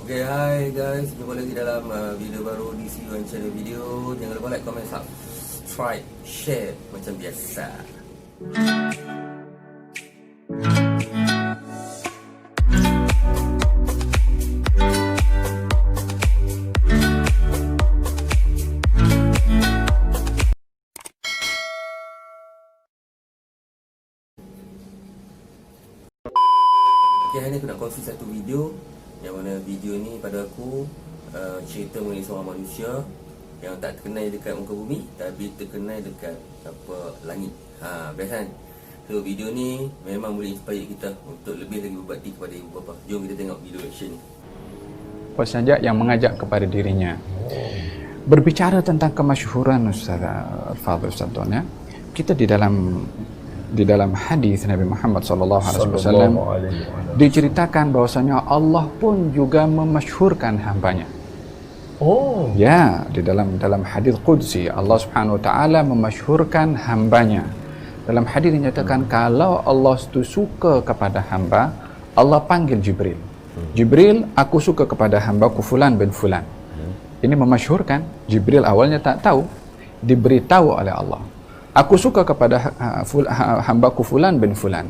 Okay, hai guys, jumpa lagi dalam video baru di CUN Channel Video. Jangan lupa like, comment, subscribe, share macam biasa. Okay, hari ni aku nak kongsi satu video yang mana video ni pada aku cerita mengenai seorang manusia yang tak terkenal dekat muka bumi tapi terkenal dekat langit. Best kan? So video ni memang boleh inspire kita untuk lebih lagi berbakti kepada ibu bapa. Jom kita tengok video action ni. Apa saja yang mengajak kepada dirinya. Berbicara tentang kemasyhuran Ustaz Al-Fadhil Ustaz Don, ya. Kita di dalam hadis Nabi Muhammad SAW diceritakan bahwasanya Allah pun juga memasyhurkan hambanya. Oh. Ya, di dalam hadis qudsi Allah Subhanahu wa taala memasyhurkan hambanya. Dalam hadis dinyatakan kalau Allah itu suka kepada hamba, Allah panggil Jibril. Jibril, aku suka kepada hambaku fulan bin fulan. Ini memasyhurkan. Jibril awalnya tak tahu, diberitahu oleh Allah. Aku suka kepada hambaku fulan bin fulan.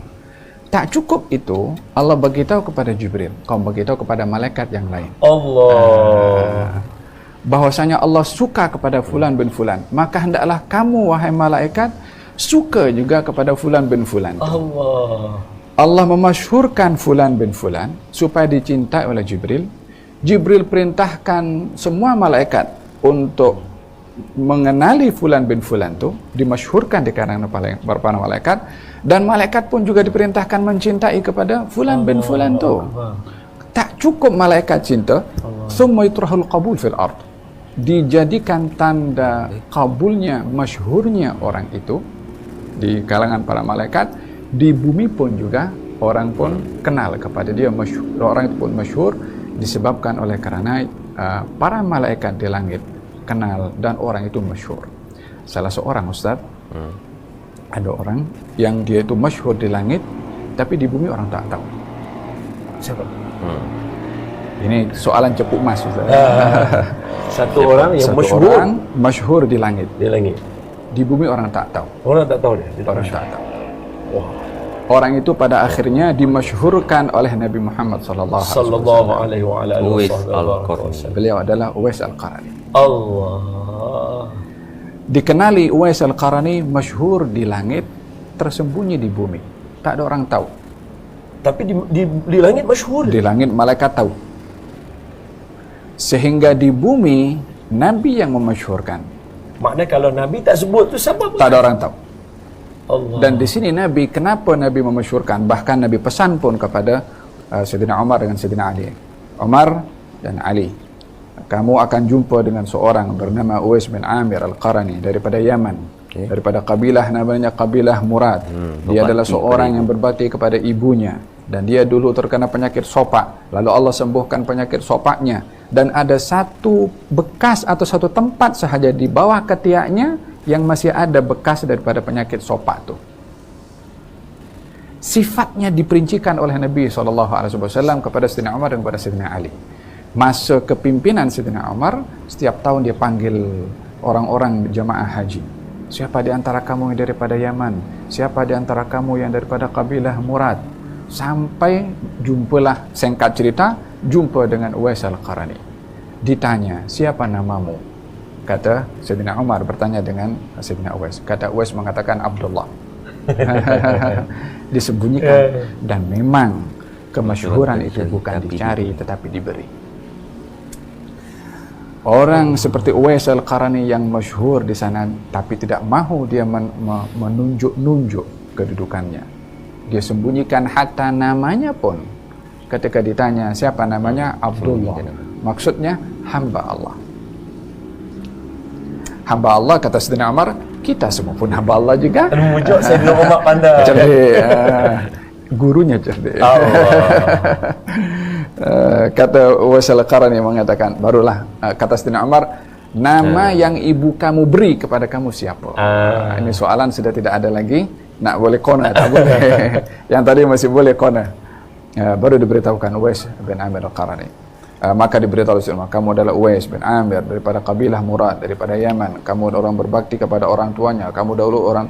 Tak cukup itu, Allah beritahu kepada Jibril, kau beritahu kepada malaikat yang lain. Allah. Bahwasanya Allah suka kepada fulan bin fulan, maka hendaklah kamu wahai malaikat suka juga kepada fulan bin fulan. Allah. Allah memasyhurkan fulan bin fulan supaya dicintai oleh Jibril. Jibril perintahkan semua malaikat untuk mengenali fulan bin fulan tu, dimasyhurkan di kalangan para malaikat, dan malaikat pun juga diperintahkan mencintai kepada fulan bin fulan tu. Tak cukup malaikat cinta, summa yutrahul qabul fil ard, dijadikan tanda kabulnya, masyhurnya orang itu di kalangan para malaikat. Di bumi pun juga orang pun kenal kepada dia, orang itu pun masyhur disebabkan oleh karena para malaikat di langit kenal dan orang itu masyhur. Salah seorang ustaz, ada orang yang dia itu masyhur di langit tapi di bumi orang tak tahu. Siapa? Ini soalan cepuk mas ustaz. Satu orang yang masyhur di langit. Di langit. Di bumi orang tak tahu. Orang tak tahu dia. Orang tak tahu. Wah. Orang itu pada akhirnya dimasyhurkan oleh Nabi Muhammad sallallahu alaihi wasallam. Uwais Al-Qarani. Beliau adalah Uwais Al-Qarani. Allah. Dikenali Uwais Al-Qarani masyhur di langit, tersembunyi di bumi. Tak ada orang tahu. Tapi di langit masyhur. Di langit malaikat tahu. Sehingga di bumi Nabi yang memasyhurkan. Maknanya kalau Nabi tak sebut tu siapa pun tak ada orang tahu. Allah. Dan di sini Nabi, kenapa Nabi memasyhurkan? Bahkan Nabi pesan pun kepada Sayyidina Umar dengan Sayyidina Ali. Umar dan Ali, kamu akan jumpa dengan seorang bernama Uwais bin Amir Al-Qarani daripada Yaman, daripada kabilah namanya kabilah Murad. Dia adalah seorang yang berbakti kepada ibunya, dan dia dulu terkena penyakit sopak, lalu Allah sembuhkan penyakit sopaknya, dan ada satu bekas atau satu tempat sahaja di bawah ketiaknya yang masih ada bekas daripada penyakit sopak tu. Sifatnya diperincikan oleh Nabi SAW kepada Sayyidina Umar dan kepada Sayyidina Ali. Masa kepimpinan Sayyidina Umar, setiap tahun dia panggil orang-orang jamaah haji. Siapa di antara kamu yang daripada Yaman? Siapa di antara kamu yang daripada kabilah Murad? Sampai jumpalah, singkat cerita, jumpa dengan Uwais Al-Qarani. Ditanya, siapa namamu? Kata Sayyidina Umar bertanya dengan Sayyidina Uwais. Kata Uwais mengatakan Abdullah. Disembunyikan. Dan memang kemasyhuran itu bukan dicari tetapi diberi. Orang seperti Uwais Al-Qarani yang masyhur di sana tapi tidak mahu dia menunjuk-nunjuk kedudukannya. Dia sembunyikan hatta namanya pun. Ketika ditanya siapa namanya, Abdullah. Maksudnya hamba Allah. Hamba Allah, kata Sayyidina Umar, kita semua pun hamba Allah juga. Memujuk Sayyidina Umar pandai. Cerdik. Gurunya cerdik. Kata Uwais Al-Qarani mengatakan, barulah kata Sayyidina Umar, nama yang ibu kamu beri kepada kamu siapa? Ini soalan sudah tidak ada lagi. Nak boleh kona, tak boleh. Yang tadi masih boleh kona. Baru diberitahukan Uwais bin Amir Al-Qarani. Maka diberitahu oleh Umar, kamu adalah Uwais bin Amir daripada kabilah Murad daripada Yaman. Kamu orang berbakti kepada orang tuanya. Kamu dahulu orang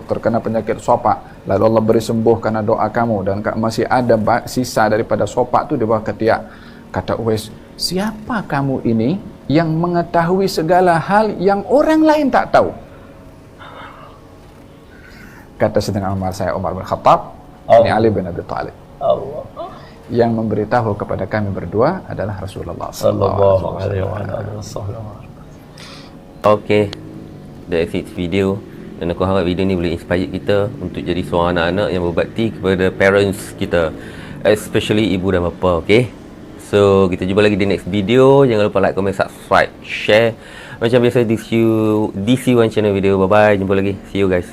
terkena penyakit sopak, lalu Allah beri sembuh karena doa kamu, dan masih ada sisa daripada sopak tu di bawah ketiak. Kata Uwais, siapa kamu ini yang mengetahui segala hal yang orang lain tak tahu? Kata Sayyidina Umar, saya Umar bin Khattab, ini Ali bin Abi Thalib. Allah. Yang memberitahu kepada kami berdua adalah Rasulullah Sallallahu alaihi wasallam. Okay, that's it video. Dan aku harap video ni boleh inspire kita untuk jadi seorang anak-anak yang berbakti kepada parents kita, especially ibu dan bapa. Okay, so kita jumpa lagi di next video. Jangan lupa like, comment, subscribe, share. Macam biasa, DC One channel video. Bye bye, jumpa lagi, see you guys.